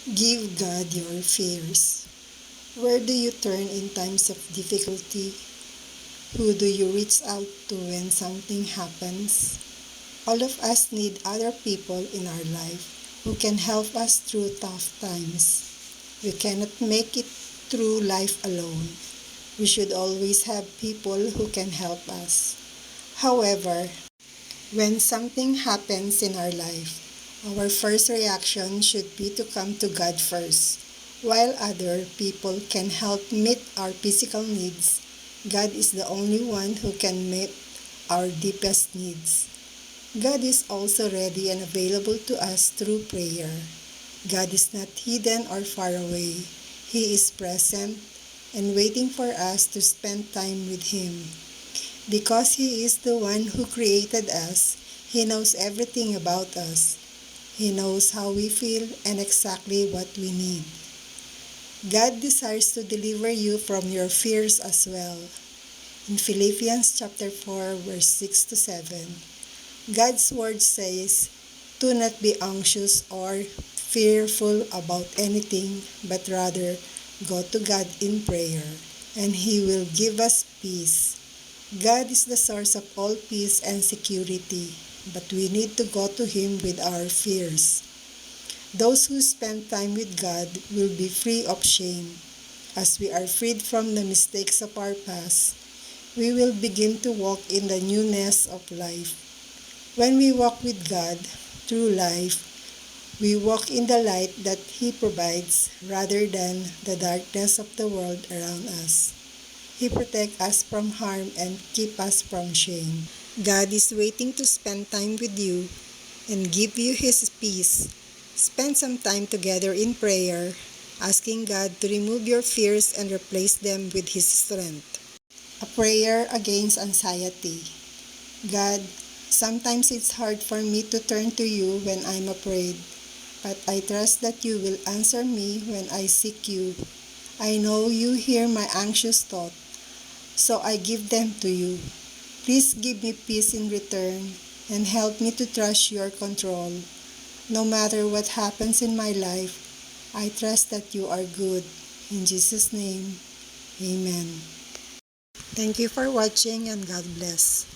Give God your fears. Where do you turn in times of difficulty? Who do you reach out to when something happens? All of us need other people in our life who can help us through tough times. We cannot make it through life alone. We should always have people who can help us. However, when something happens in our life, our first reaction should be to come to God first. While other people can help meet our physical needs, God is the only one who can meet our deepest needs. God is also ready and available to us through prayer. God is not hidden or far away. He is present and waiting for us to spend time with Him. Because He is the one who created us, He knows everything about us. He knows how we feel and exactly what we need. God desires to deliver you from your fears as well. In Philippians chapter 4, verse 6 to 7, God's word says, "Do not be anxious or fearful about anything, but rather go to God in prayer, and He will give us peace." God is the source of all peace and security, but we need to go to Him with our fears. Those who spend time with God will be free of shame. As we are freed from the mistakes of our past, we will begin to walk in the newness of life. When we walk with God through life, we walk in the light that He provides rather than the darkness of the world around us. He protects us from harm and keep us from shame. God is waiting to spend time with you and give you His peace. Spend some time together in prayer, asking God to remove your fears and replace them with His strength. A prayer against anxiety. God, sometimes it's hard for me to turn to you when I'm afraid, but I trust that you will answer me when I seek you. I know you hear my anxious thoughts, so I give them to you. Please give me peace in return and help me to trust your control. No matter what happens in my life, I trust that you are good. In Jesus' name, Amen. Thank you for watching and God bless.